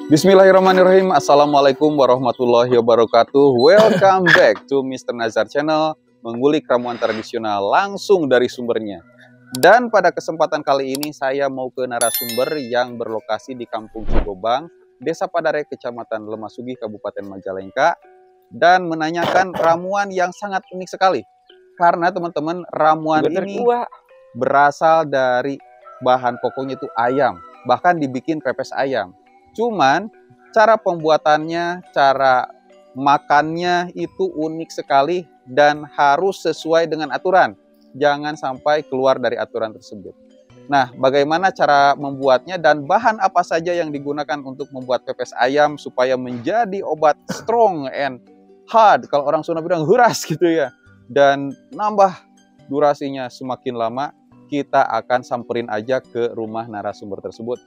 Bismillahirrahmanirrahim. Assalamualaikum warahmatullahi wabarakatuh. Welcome back to Mr. Nazar Channel, mengulik ramuan tradisional langsung dari sumbernya. Dan pada kesempatan kali ini saya mau ke narasumber yang berlokasi di Kampung Cigobang, Desa Padare, Kecamatan Lemasugi, Kabupaten Majalengka, dan menanyakan ramuan yang sangat unik sekali. Karena teman-teman, ramuan ini berasal dari bahan pokoknya itu ayam, bahkan dibikin pepes ayam. Cuman cara pembuatannya, cara makannya itu unik sekali dan harus sesuai dengan aturan. Jangan sampai keluar dari aturan tersebut. Nah, bagaimana cara membuatnya dan bahan apa saja yang digunakan untuk membuat pepes ayam supaya menjadi obat strong and hard, kalau orang Sunda bilang huras gitu ya, dan nambah durasinya semakin lama, kita akan samperin aja ke rumah narasumber tersebut.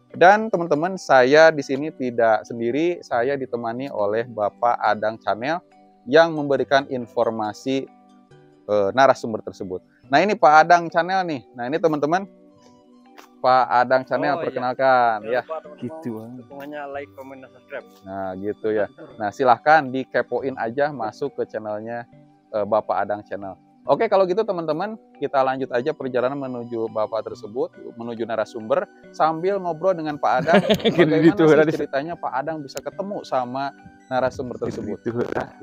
Dan teman-teman, saya di sini tidak sendiri, saya ditemani oleh Bapak Adang Channel yang memberikan informasi narasumber tersebut. Nah, ini Pak Adang Channel nih. Nah, ini teman-teman, Pak Adang Channel, perkenalkan ya. Gitu. Dukungannya like, comment, dan subscribe. Nah, gitu ya. Nah, silahkan dikepoin aja masuk ke channelnya Bapak Adang Channel. Oke, kalau gitu teman-teman, kita lanjut aja perjalanan menuju Bapak tersebut, menuju narasumber, sambil ngobrol dengan Pak Adang. Bagaimana sih ceritanya Pak Adang bisa ketemu sama narasumber tersebut?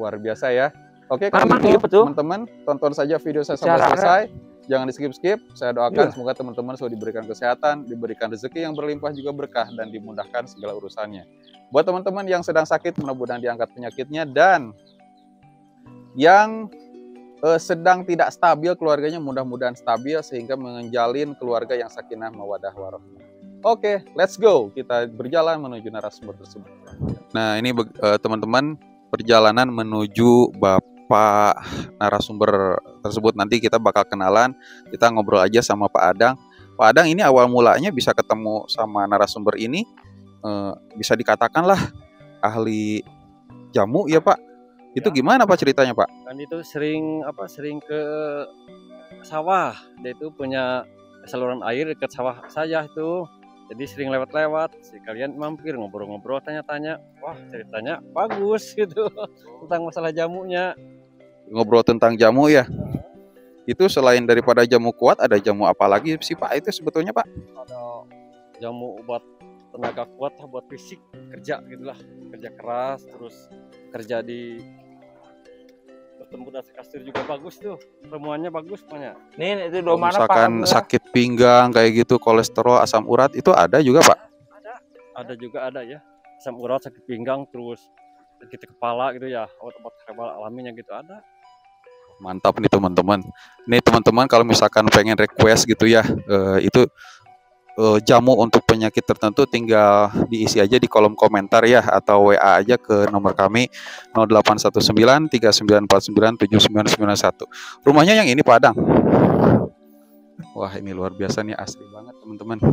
Luar biasa ya. Oke, kalau gitu teman-teman, tonton saja video saya sampai selesai. Jangan di-skip-skip. Saya doakan semoga teman-teman selalu diberikan kesehatan, diberikan rezeki yang berlimpah juga berkah, dan dimudahkan segala urusannya. Buat teman-teman yang sedang sakit, mudah-mudahan diangkat penyakitnya, dan yang sedang tidak stabil keluarganya, mudah-mudahan stabil sehingga menjalin keluarga yang sakinah mawaddah warahmah. Oke, let's go. Kita berjalan menuju narasumber tersebut. Nah, ini teman-teman, perjalanan menuju Bapak narasumber tersebut. Nanti kita bakal kenalan, kita ngobrol aja sama Pak Adang. Pak Adang, ini awal mulanya bisa ketemu sama narasumber ini, bisa dikatakanlah ahli jamu ya Pak. Itu gimana Pak ceritanya Pak? Kan itu sering ke sawah. Dia itu punya saluran air dekat sawah saja itu. Jadi sering lewat-lewat. Sekalian mampir ngobrol-ngobrol, tanya-tanya. Wah, ceritanya bagus gitu tentang masalah jamunya. Ngobrol tentang jamu ya. Itu selain daripada jamu kuat, ada jamu apa lagi sih Pak itu sebetulnya Pak? Ada jamu buat tenaga kuat, buat fisik, kerja gitulah, kerja keras, terus kerja di bertempur kasir juga bagus tuh, ramuannya bagus pokoknya. Nih itu domana misalkan Pak, sakit pinggang kayak gitu, kolesterol, asam urat itu ada juga Pak? Ada juga ada ya, asam urat, sakit pinggang, terus sakit kepala gitu ya, obat herbal alaminya gitu ada. Mantap nih teman-teman. Nih teman-teman, kalau misalkan pengen request gitu ya, itu jamu untuk penyakit tertentu tinggal diisi aja di kolom komentar ya, atau WA aja ke nomor kami 081939497991. Rumahnya yang ini Pak Adang. Wah, ini luar biasa nih, asli banget teman-teman.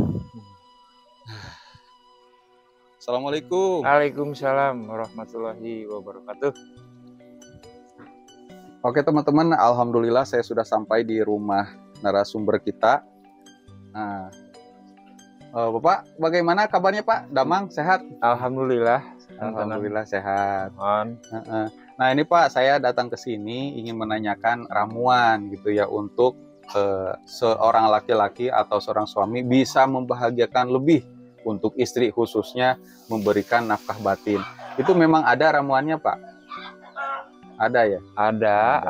Assalamualaikum. Waalaikumsalam warahmatullahi wabarakatuh. Oke teman-teman, alhamdulillah saya sudah sampai di rumah narasumber kita. Nah, Bapak, bagaimana kabarnya Pak? Damang, sehat? Alhamdulillah. Alhamdulillah sehat. Nah ini Pak, saya datang ke sini ingin menanyakan ramuan gitu ya, untuk seorang laki-laki atau seorang suami bisa membahagiakan lebih untuk istri, khususnya memberikan nafkah batin. Itu memang ada ramuannya Pak? Ada ya? Ada.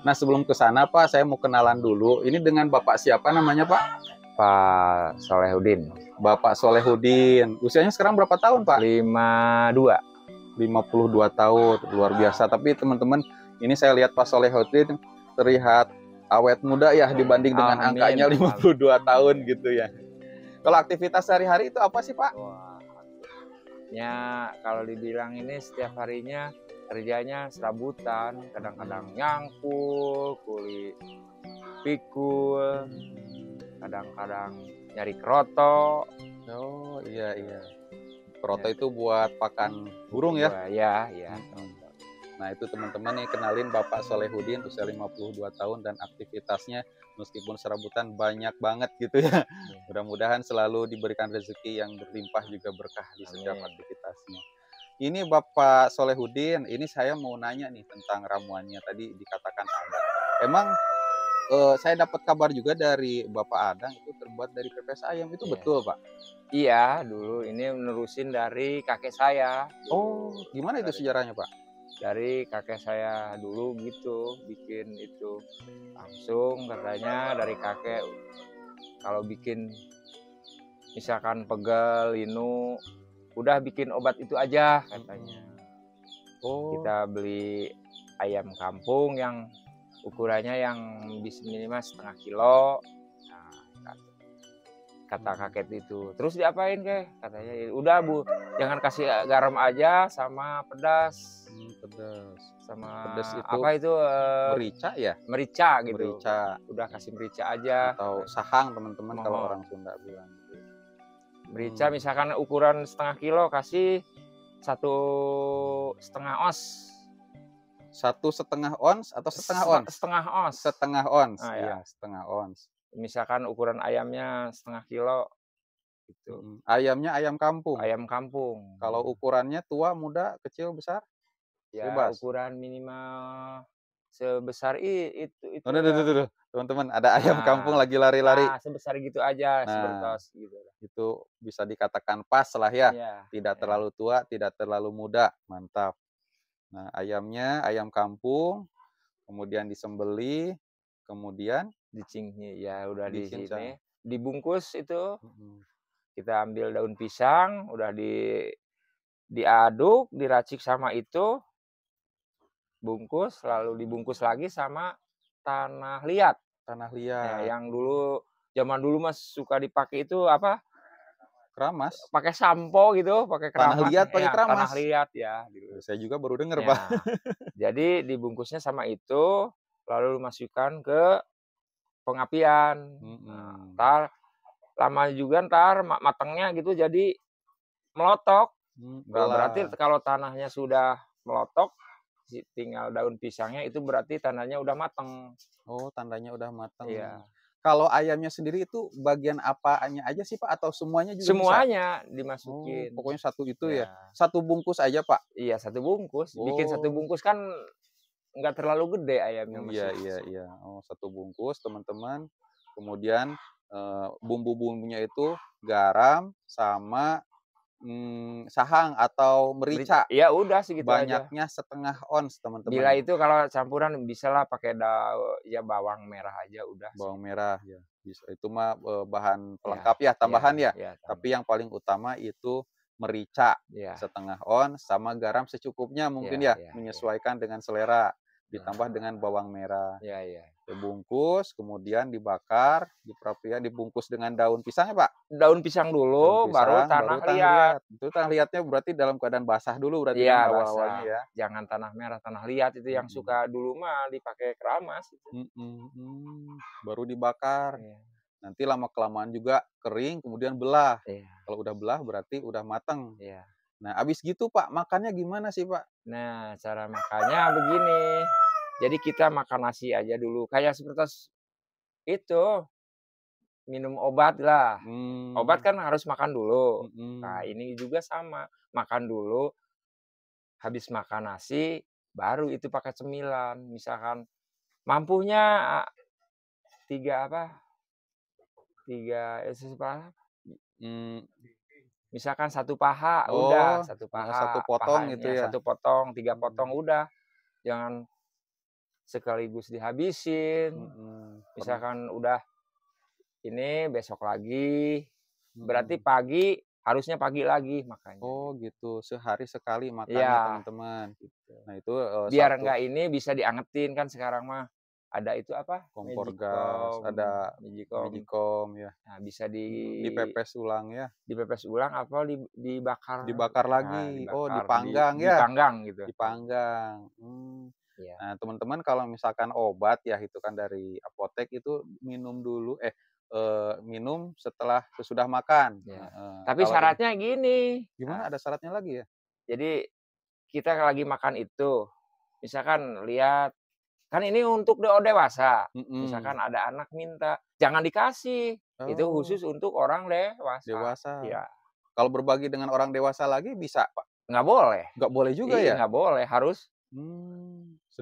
Nah sebelum ke sana Pak, saya mau kenalan dulu. Ini dengan Bapak siapa namanya Pak? Pak Solehudin. Bapak Solehudin. Usianya sekarang berapa tahun Pak? 52 tahun. Luar biasa. Tapi teman-teman, ini saya lihat Pak Solehudin terlihat awet muda ya dibanding dengan angkanya 52 tahun gitu ya. Kalau aktivitas sehari-hari itu apa sih Pak? Wah, ya kalau dibilang ini setiap harinya kerjanya serabutan, kadang-kadang nyangkul, kuli pikul, kadang-kadang nyari kroto. Oh iya. Kroto itu buat pakan burung ya? Ya. Nah, itu teman-teman nih, kenalin Bapak Solehudin, usia 52 tahun dan aktivitasnya meskipun serabutan banyak banget gitu ya. Mudah-mudahan selalu diberikan rezeki yang berlimpah juga berkah di setiap Amin. aktivitasnya. Ini Bapak Solehudin, ini saya mau nanya nih tentang ramuannya, tadi dikatakan ada. Emang saya dapat kabar juga dari Bapak Adang itu terbuat dari pepes ayam, itu Iya. betul Pak? Iya, dulu ini menerusin dari kakek saya. Oh, gimana itu sejarahnya Pak? Dari kakek saya dulu gitu, bikin itu. Langsung katanya dari kakek, kalau bikin misalkan pegel, linu, udah bikin obat itu aja katanya. Oh, Kita beli ayam kampung yang ukurannya yang bisa minimal setengah kilo. Nah, kata kakek itu. Terus diapain kek? Katanya, udah Bu, jangan kasih garam aja sama pedas. pedas. Sama Pedas itu apa itu merica ya? merica gitu. Merica Udah kasih merica aja. atau sahang teman-teman kalau Mohon. orang Sunda bilang. Merica misalkan ukuran setengah kilo, kasih 1,5 ons. 1,5 ons atau setengah ons? Setengah ons. Setengah ons, Ah, iya, ya. setengah ons. Misalkan ukuran ayamnya setengah kilo gitu. Ayamnya ayam kampung. Ayam kampung. Kalau ukurannya tua, muda, kecil, besar? Ya bebas. ukuran minimal sebesar itu. Tuh, teman-teman, ada ayam Nah, kampung lagi lari-lari. Nah, sebesar gitu aja, Nah, sebertos gitu. Itu bisa dikatakan pas lah ya. Iya. Tidak terlalu tua, tidak terlalu muda. Mantap. Nah, ayamnya ayam kampung, kemudian disembeli, kemudian Dicinghi, ya udah di dicincang. sini. Dibungkus itu, Mm-mm. kita ambil daun pisang, udah diaduk, diracik sama itu, bungkus, lalu dibungkus lagi sama tanah liat. Tanah Ya, liat, yang dulu zaman dulu Mas suka dipakai itu apa? keramas. Pakai sampo gitu, pakai Tanah keramas. liat pakai Ya, keramas. tanah liat ya gitu. Saya juga baru dengar, Ya. Pak. Jadi dibungkusnya sama itu, lalu dimasukkan ke pengapian. Nah, ntar lama juga matangnya gitu jadi melotok. Berarti kalau tanahnya sudah melotok, tinggal daun pisangnya itu berarti tandanya udah matang. Oh, tandanya udah matang. Iya. Kalau ayamnya sendiri itu bagian apanya aja sih Pak, atau semuanya juga Semuanya bisa? dimasukin. Oh, pokoknya satu itu ya. Ya. Satu bungkus aja Pak. Iya, satu bungkus. Bikin satu Oh. bungkus kan nggak terlalu gede ayamnya. Iya. Oh, satu bungkus teman-teman. Kemudian bumbu-bumbunya itu garam sama sahang atau merica. Ya udah segitu aja. Banyaknya setengah ons teman-teman. Bila itu kalau campuran bisalah pakai bawang merah aja udah. Bawang merah ya. Bisa. Itu mah bahan pelengkap ya, tambahan ya. Tapi yang paling utama itu merica setengah ons sama garam secukupnya mungkin ya, menyesuaikan dengan selera. Ditambah dengan bawang merah. Dibungkus, kemudian dibakar, diperapian, dibungkus dengan daun pisang ya Pak? Daun pisang dulu, baru tanah liat. Itu tanah liatnya berarti dalam keadaan basah dulu berarti kan awal-awalnya ya? Jangan tanah merah, tanah liat itu yang suka dulu mah dipakai keramas. Baru dibakar. Nanti lama-kelamaan juga kering, kemudian belah. Kalau udah belah berarti udah matang. Nah, abis gitu Pak, makannya gimana sih Pak? Nah, cara makannya begini. Jadi kita makan nasi aja dulu. Kayak seperti itu, minum obat lah. Obat kan harus makan dulu. Nah, ini juga sama. Makan dulu, habis makan nasi, baru itu pakai cemilan. Misalkan mampunya 3 misalkan 1 paha, udah 1 paha. 1 potong gitu ya? 1 potong, 3 potong udah. Jangan sekaligus dihabisin. Misalkan udah ini besok lagi, berarti harusnya pagi lagi makanya. Oh gitu, sehari sekali makannya teman-teman. Nah itu biar enggak ini bisa diangetin kan sekarang mah. Ada itu apa? Kompor gas, ada magicom ya. Nah, bisa dipepes ulang ya. Dipepes ulang apa dibakar. Dibakar lagi. Oh, dipanggang ya. Dipanggang gitu. Dipanggang. Nah, teman-teman kalau misalkan obat ya itu kan dari apotek itu minum dulu minum setelah sesudah makan. Tapi syaratnya gini. Gimana? Ada syaratnya lagi ya? Jadi kita lagi makan itu, misalkan lihat, kan ini untuk dewasa. Mhm. Misalkan ada anak minta, jangan dikasih. Itu Oh, khusus untuk orang dewasa. dewasa. Iya, Kalau berbagi dengan orang dewasa lagi bisa, Pak? nggak boleh. Nggak boleh juga Iya, ya? nggak boleh, harus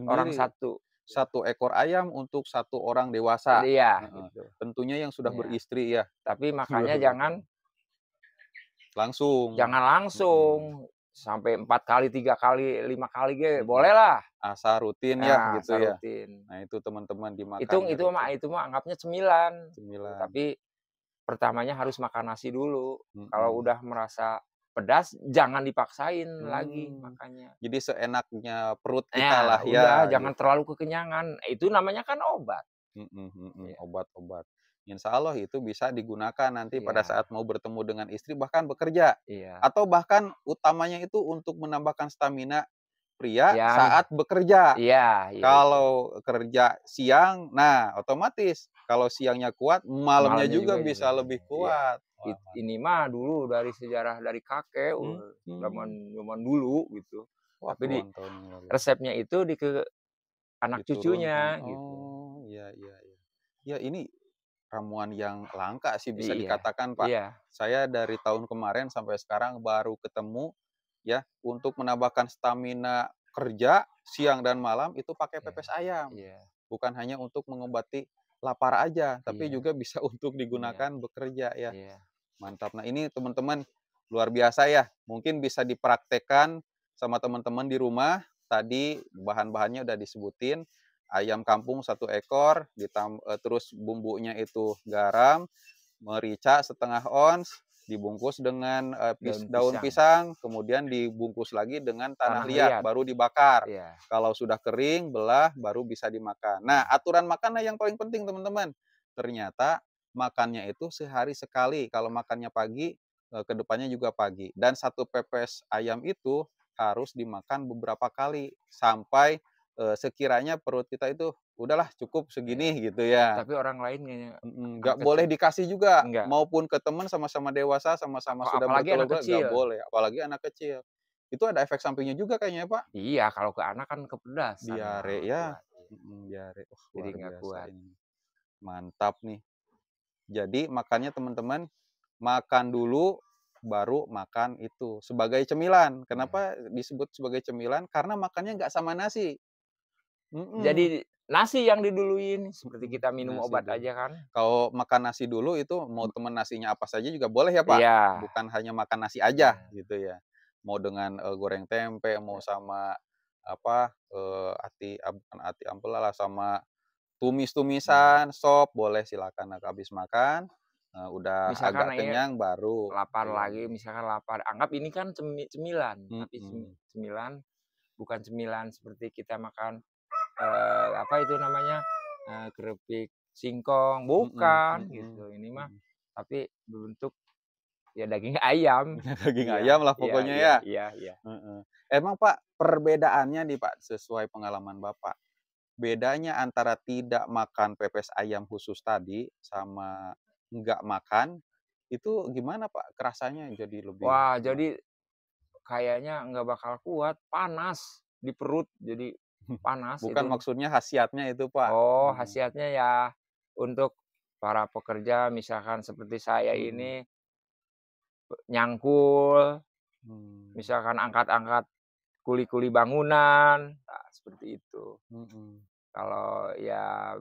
orang Sendiri. satu. Satu ekor ayam untuk satu orang dewasa. Iya, Heeh. gitu. Tentunya yang sudah Iya. beristri ya. Tapi makanya jangan Langsung. langsung sampai 4 kali, 3 kali, 5 kali bolehlah. Asa rutin ya Nah, gitu ya. rutin. Nah itu teman-teman Itu dimakannya itu mah rutin. itu mah anggapnya cemilan. Gitu. 9. Tapi pertamanya harus makan nasi dulu. Kalau Mhm. udah merasa pedas, jangan dipaksain lagi Mmm. makannya. Jadi seenaknya perut kita Ya, lah udah ya jangan gitu. terlalu kekenyangan. Itu namanya kan obat. Iya, Obat-obat. Insya Allah itu bisa digunakan nanti pada iya, saat mau bertemu dengan istri bahkan bekerja. iya. Atau bahkan utamanya itu untuk menambahkan stamina pria Ya, saat bekerja. iya, iya itu. Kalau kerja siang, nah otomatis kalau siangnya kuat, malamnya Malamnya juga juga bisa lebih iya. kuat. Wah, Ini mah dulu dari sejarah dari kakek, zaman mhm. zaman dulu gitu. Wah, Tapi puluhan tahun yang lalu resepnya itu ke anak diturunkan. cucunya gitu. Oh, iya iya iya. Ya ini ramuan yang langka sih bisa Iya, dikatakan, Pak. iya, Saya dari tahun kemarin sampai sekarang baru ketemu ya, untuk menambahkan stamina kerja siang dan malam itu pakai iya, pepes ayam. iya, Bukan hanya untuk mengobati lapar aja, tapi iya, juga bisa untuk iya, digunakan bekerja ya. iya, Mantap. Nah, ini teman-teman luar biasa ya. Mungkin bisa dipraktekkan sama teman-teman di rumah. Tadi bahan-bahannya udah disebutin. Ayam kampung 1 ekor, terus bumbunya itu garam, merica setengah ons, dibungkus dengan daun daun pisang, pisang, kemudian dibungkus lagi dengan tanah tanah liat, liat, baru dibakar. iya, Kalau sudah kering, belah, baru bisa dimakan. Nah, iya, aturan makannya yang paling penting teman-teman. Ternyata makannya itu sehari sekali. Kalau makannya pagi, kedepannya juga pagi. Dan 1 pepes ayam itu harus dimakan beberapa kali sampai sekiranya perut kita itu udahlah cukup iya. segini gitu ya. Tapi orang lain kayaknya Nggak anak boleh kecil dikasih juga, enggak, maupun ke teman sama-sama dewasa, sama-sama sudah apalagi anak berkeluarga nggak kecil. boleh, apalagi anak kecil. Itu ada efek sampingnya juga kayaknya, Pak? Iya, kalau ke anak kan kepedasan ya Diare nggak ya? kuat, Diare. jadi Luar nggak biasa kuat. ini. Mantap nih. Jadi makannya teman-teman, makan dulu baru makan itu sebagai cemilan. Iya. Kenapa disebut sebagai cemilan? Karena makannya nggak sama nasi. Mhm. Jadi nasi yang diduluin, seperti kita minum Nasi obat dulu. aja kan. Kalau makan nasi dulu itu mau temen nasinya apa saja juga boleh ya, Pak? Iya, Bukan hanya makan nasi aja iya, gitu ya. Mau dengan, goreng tempe, mau sama apa, bukan ati ampela lah, sama iya. tumis-tumisan, sop, boleh silakan. Nah, habis makan, udah Misalkan agak ini kenyang baru lapar lagi, ayamnya. misalkan lapar, anggap ini kan cemilan, tapi Mhm. cemilan bukan cemilan seperti kita makan, apa itu namanya, keripik singkong, Mhm bukan mhm gitu. Ini mah mhm. tapi berbentuk ya daging ayam. Daging Iya, ayam lah iya, pokoknya iya, ya? iya, iya. Heeh. Emang Pak, perbedaannya nih Pak, sesuai pengalaman Bapak, bedanya antara tidak makan pepes ayam khusus tadi, sama nggak makan, itu gimana Pak kerasanya? Jadi lebih Wah, gimana? jadi kayaknya nggak bakal kuat, panas di perut, jadi panas Bukan itu. maksudnya khasiatnya itu Pak. Oh, Mhm khasiatnya ya untuk para pekerja misalkan seperti saya mhm. ini, nyangkul, Mmm, misalkan angkat-angkat kuli-kuli bangunan, nah seperti itu. mhm. Kalau ya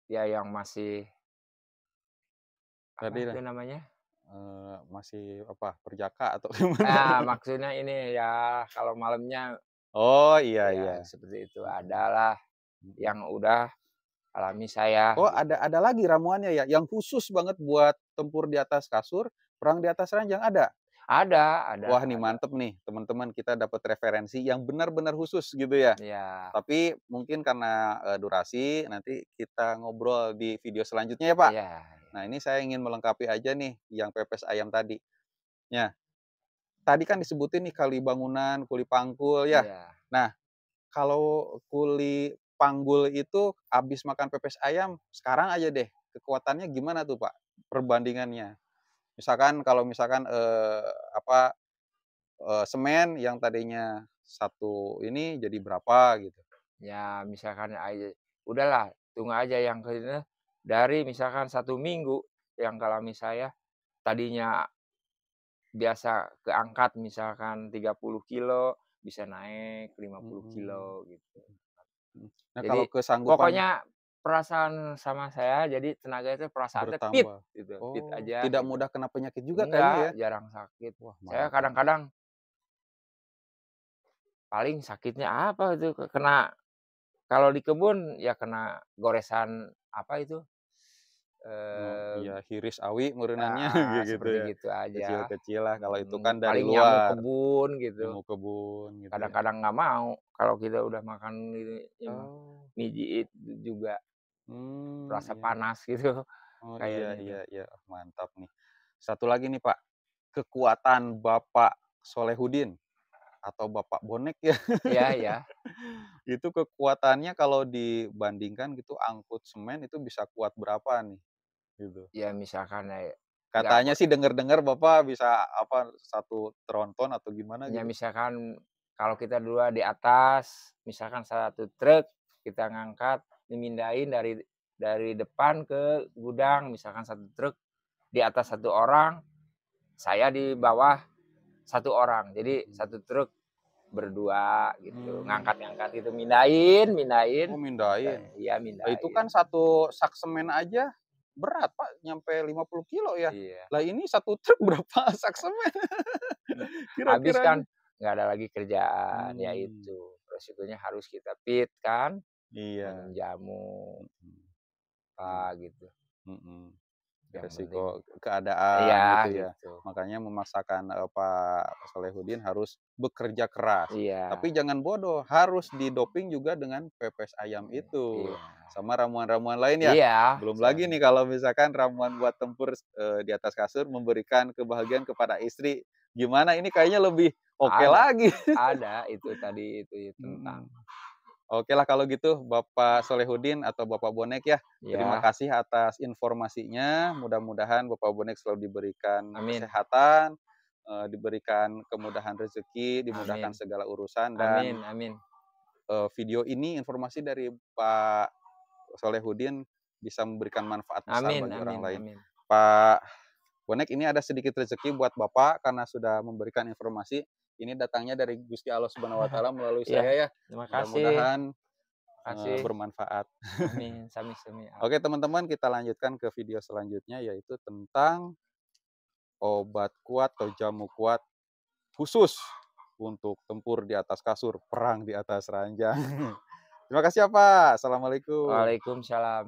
yang masih, apa Tadi itu dah, namanya, masih apa, perjaka atau gimana? maksudnya ini ya kalau malamnya Oh, iya ya iya. seperti itu, Mhm adalah mhm. yang udah alami saya Oh, gitu. ada lagi ramuannya ya, yang khusus banget buat tempur di atas kasur, perang di atas ranjang ada? Ada Wah, nih ada. mantep nih, teman-teman kita dapat referensi yang benar-benar khusus gitu ya. Iya, Tapi mungkin karena, durasi, nanti kita ngobrol di video selanjutnya ya, Pak. iya, Nah, ini saya ingin melengkapi aja nih yang pepes ayam tadi. Ya, tadi kan disebutin nih kuli bangunan, kuli panggul ya. iya. Nah, kalau kuli panggul itu habis makan pepes ayam, sekarang aja deh, kekuatannya gimana tuh, Pak, perbandingannya? Misalkan kalau misalkan, apa, semen yang tadinya satu ini jadi berapa gitu? Ya misalkan aja, udahlah tunggu aja yang ke dari misalkan 1 minggu yang kalami saya, tadinya biasa keangkat misalkan 30 kilo, bisa naik 50 Mhm, kilo gitu. mhm. Nah, kalau Jadi kesanggupan pokoknya perasaan sama saya jadi tenaga itu perasaannya fit bertambah. gitu, fit Oh, aja tidak gitu. mudah kena penyakit juga kayaknya ya? Enggak, jarang sakit. Wah, Saya mantap nih. kadang-kadang paling sakitnya apa itu, kena kalau di kebun ya kena goresan apa itu, Oh, eee, iya, hiris awi meureunnanya heeh, gitu seperti ya. gitu aja. Kecil-kecil lah kalau itu kan dari Paling nyamuk luar, kebun gitu. ilmu kebun gitu ya. Kadang-kadang nggak mau, kalau kita udah makan ini mah, Oh, mijiit juga rasa iya. panas gitu Oh, iya kayaknya iya tuh. iya, mantap nih. Satu lagi nih, Pak, kekuatan Bapak Solehudin atau Bapak Bonek ya, Iya iya, itu kekuatannya kalau dibandingkan gitu angkut semen itu bisa kuat berapa nih? Gitu. ya misalkan nggak Katanya sih denger-dengar Bapak bisa apa, satu tronton atau gimana ya gitu? misalkan kalau kita dua di atas, misalkan 1 truk kita ngangkat, dimindahin dari depan ke gudang, misalkan 1 truk di atas 1 orang, saya di bawah 1 orang. Jadi Mhm. 1 truk berdua gitu, Mmm. ngangkat-ngangkat itu, mindahin mindahin, Oh, mindahin. iya Lah itu kan mindahin, satu sak semen aja berat, Pak, nyampe 50 kilo ya. iya. Lah ini satu truk berapa sak semen Habis kan kira-kiranya? nggak ada lagi kerjaan, ya Mmm, itu, resikonya harus kita fit kan, minum iya, jamu, mhm, iya, apa gitu, mhm. yang penting Resiko keadaan iya gitu ya. gitu, Makanya memaksakan, Pak Solehudin harus bekerja keras. iya Tapi jangan bodoh, harus didoping juga dengan pepes ayam iya itu, iya sama ramuan-ramuan lain ya. iya, Belum saya lagi nih kalau misalkan ramuan buat tempur, di atas kasur memberikan kebahagiaan kepada istri, gimana ini kayaknya lebih oke ada lagi. itu tadi itu ya, tentang Mhm. Oke lah kalau gitu Bapak Solehudin atau Bapak Bonek ya, terima ya, kasih atas informasinya. Mudah-mudahan Bapak Bonek selalu diberikan amin kesehatan, diberikan kemudahan rezeki, dimudahkan amin segala urusan dan, amin amin video ini informasi dari Pak Solehudin bisa memberikan manfaat besar amin bagi orang amin lain. amin. Pak Bonek ini ada sedikit rezeki buat Bapak karena sudah memberikan informasi. Ini datangnya dari Gusti Allah Subhanahu wa taala melalui Iya, saya ya. terima kasih, Mudah-mudahan makasih, bermanfaat. amin, sami-sami, Oke teman-teman, kita lanjutkan ke video selanjutnya yaitu tentang obat kuat atau jamu kuat khusus untuk tempur di atas kasur, perang di atas ranjang. Terima kasih ya Pak. Assalamualaikum. Waalaikumsalam.